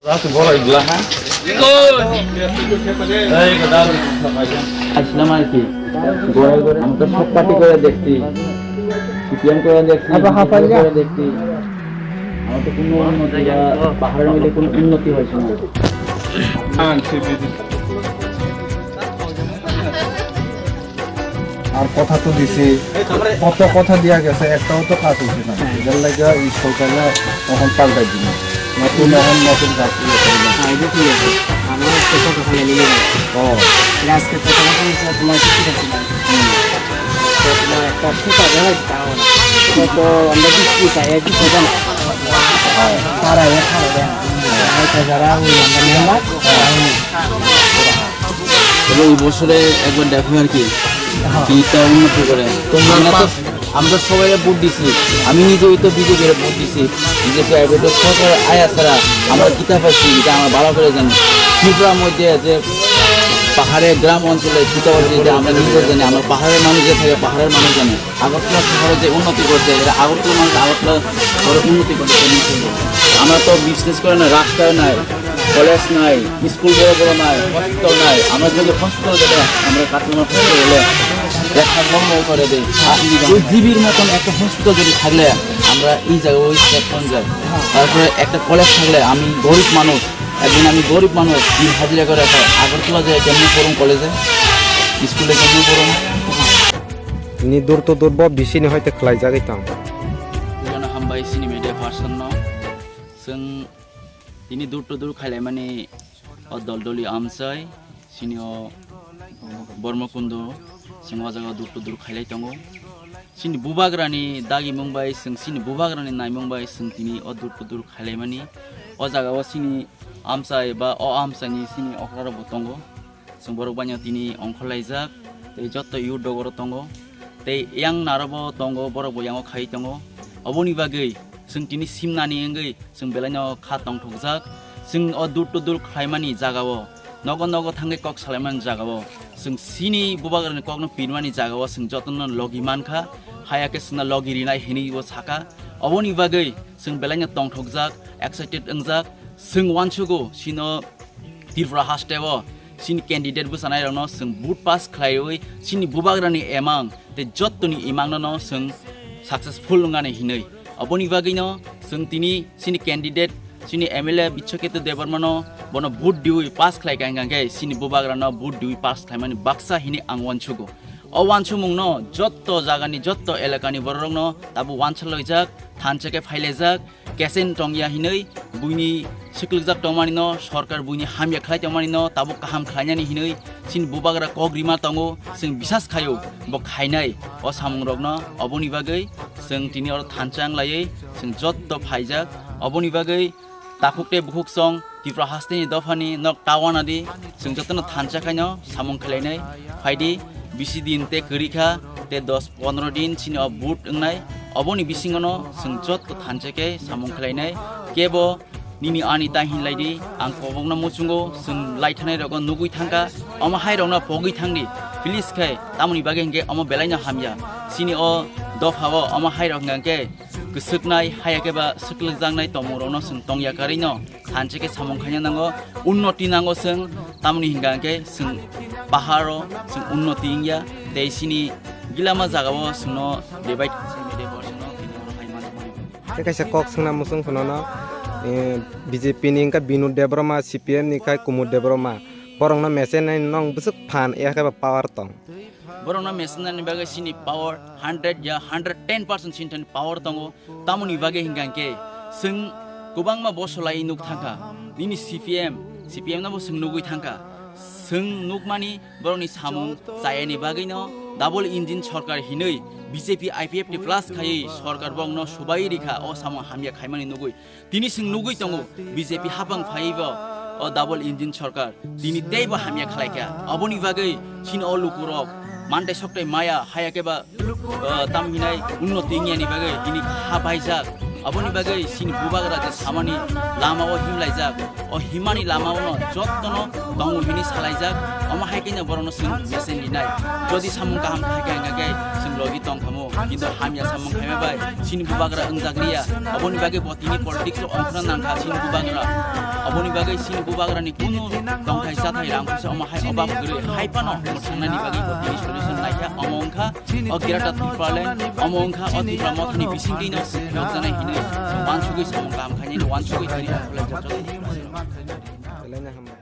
Aku bola ibelah ha. এই দাদা আসলাম আর কি গোড়ায় গোড়ায় আমি তো সব পার্টি করে দেখছি সিপিএম করে দেখছি করে দেখছি আমার তো কোনো উন্নতি বা পাহাড়ের মধ্যে কোনো উন্নতি হয়েছে না আর কথা তো দিছি কত কথা দিয়া গেছে একটাও তো কাজ হচ্ছে না এটার লাগে এই সরকারে এখন পাল্টাই দিন নতুন এখন নতুন কাজ ও আজকে তো তোমার তোমার কিছু আছে না তোমার একটা ফুটা দেওয়া তো আমরা কি চাই কি সোজা না তারা খাওয়া দেয় যারা ওই আমরা মেম্বার তবে এই বছরে একবার দেখো আর কি কিটা উন্নতি করে আমরা সবাই ভোট দিছি আমি নিজেই তো বিজেপির ভোট দিছি বিজেপি সরকার আয়া ছাড়া আমরা কিতা পাচ্ছি এটা আমরা ভালো করে জানি ত্রিপুরার মধ্যে যে পাহাড়ের গ্রাম অঞ্চলে কিতা পাচ্ছি যে আমরা নিজেও জানি আমরা পাহাড়ের মানুষ যে থাকে পাহাড়ের মানুষ জানে আগরতলা শহরে যে উন্নতি করছে এটা আগরতলা মানুষ আগরতলা শহরে উন্নতি করছে আমরা তো বিজনেস করে না রাস্তায় নাই কলেজ নাই স্কুল বড় বড় নাই হসপিটাল নাই আমরা যদি হসপিটাল গেলে আমরা কাটলামার হসপিটাল গেলে দেখা বন্ধ করে দিই ওই জিবির মতন একটা হসপিটাল যদি থাকলে আমরা এই জায়গায় ওই স্টেশন যাই তারপরে একটা কলেজ থাকলে আমি গরিব মানুষ একদিন আমি গরিব মানুষ দিন হাজিরা করে আগরতলা যায় কেমনি পড়ুন কলেজে স্কুলে কেমনি পড়ুন ni dur to dur bo bisini hoite khlai jagai tam जों हामबाय सिनि मेडिया पार्सन न जों दिनै दूर to दूर खायलाय माने दलदली आमसाय सिनियो बर्मकुन्द सिंह जागा दूर to दूर खायलाय दङो सिनि बुबाग्रानि दागि मुंबाय जों सिनि बुबाग्रानि नाय मुंबाय जों दिनै दूर to दूर खायलाय माने जागाव सिनि आमसाय बा आमसानि सिनि अख्रारा बतंगो जों बरक बान्या दिनै अंखलायजाक ते जत्त इउ दगर दङो ते yang narabo tongo borok boyango khai tongo oboni bagai जों दिनै सिमनानि एंगै जों बेलायनो खातं थगजाक जों दूर to दूर खायमानि जागाव नग नग थांगे कक सालायमानि जागाव जों सिनि बुबाग्रानि ककनो पिनमानि जागाव जों जतन लगिमानखा हायाके सुना लगिरिनाय हेनिबो साका oboni bagai जों बेलायनो तं थगजाक एक्साइटेड अंजाक जों वानसुगो सिनो त्रिपुरा हास्टेव सिनि कैंडिडेट बुसानाय रनो जों बुट पास खालायै सिनि बुबाग्रानि एमां ते जत्तनि इमांनो जों सक्सेसफुल नङाने हिनै अपनी बागैनो जों दिनै सिनि कैंडिडेट सिनि एमएलए बिच्छकेतु देबरमानो बनो भोट दिउइ पास खालाय गांगांगे सिनि बुबाग्रानो भोट दिउइ पास खालायमानि बाक्सा हिनि आं वानसुगो अ वानसुमुंनो जत्त जागानि जत्त एलाकानि बररंनो ताबु वानसलयजाक थानचेके फाइलेजाक केसेन टंगिया हिनै बुइनि सिकलजाक टमानिनो सरकार बुइनि हामिया खालाय टमानिनो ताबु काहाम खालायनानि हिनै सिनि बुबाग्रा कग्रिमा तंगो जों बिसास खायो ब खायनाय अ सामुंरगनो अबनि बागै जों दिनै अर थानचां लायै जों जत्त फाइजाक अबनि बागै ताकुकते बुहुकसं त्रिपुरा हास्टेनि दफानि नक टावानादि जों जत्तनो थानचाखायनो सामुं खालायनाय फाइदि बिसि दिन ते करिखा ते 10-15 दिन सिनि बुट ओंनाय अबनि बिसिङनो जों जत्त थानचाके सामुं खालायनाय केबो निनि आनि ताहिनलायदि आं कबंना मुचुंगो जों लाइथानाय रग नुगुइ थांगा अमा हायरंना पगै थांदि प्लिज खाय तामुनि बागै हेंगे अमा बेलायनो हामिया सिनि अ दफाव अमा हायरंगांके गोसोकनाय हायाकेबा सोकलजांनाय तमरनो जों तंया कारिनो थानचेके सामुं खायनो नांगो उन्नति नांगो जों तामुनि हिंगांके जों पाहारो जों उन्नति इंया ते सिनि गिलामा जागाव जोंनो बेबाय मेडे बर्सनो बिनो हायमान te kaisa kok sangna musung khono BJP ni ka Binu Debroma CPM ni ka Kumud Debroma borong na mesen nai nong busuk phan e ka power tong borona mesinani bagai sini power 100 ya 110% sinten power tongo tamuni bagai hingangke sing kubangma bosolai nuk thangka dini CPM na bo sing nugui thangka sing nukmani boroni samung sayani bagai no double engine सरकार हिनै BJP IPF नि plus खायै सरकार बंगनो सुबाय रिखा अ सामु हामिया खायमानि नुगुइ दिनि सिं नुगुइ तंगो BJP हाबां फायैबो अ double engine सरकार दिनि तेबो हामिया खालायका अबनि बागै सिन अ लुकुरक मानते सकते माया हायाकेबा तामहिनाय उन्नति इंयानि बागै दिनि हाबायजाक अबनि बागै सिन बुबाग्रा जे सामानि लामाव हिमलायजाक o himani lama uno jottono dongu bini salaijak oma haikenya borono sing mesen dinai jodi samung kaham khai ngage sing logi tong khamu kintu hamya samung khaime bai sini bubagra engjagriya oboni bage botini politics o onkhran nangkha sini bubagra oboni bage sini bubagra ni kuno tong khai sa thai ram khuse oma hai obam gre hai pano mosanani bage botini solution naikha omongkha o girata tipalen omongkha o tipra mothani bisingdi no yokjanai hine wansugui samung kaham khaini wansugui hine akhlai jotto Lainnya hamba.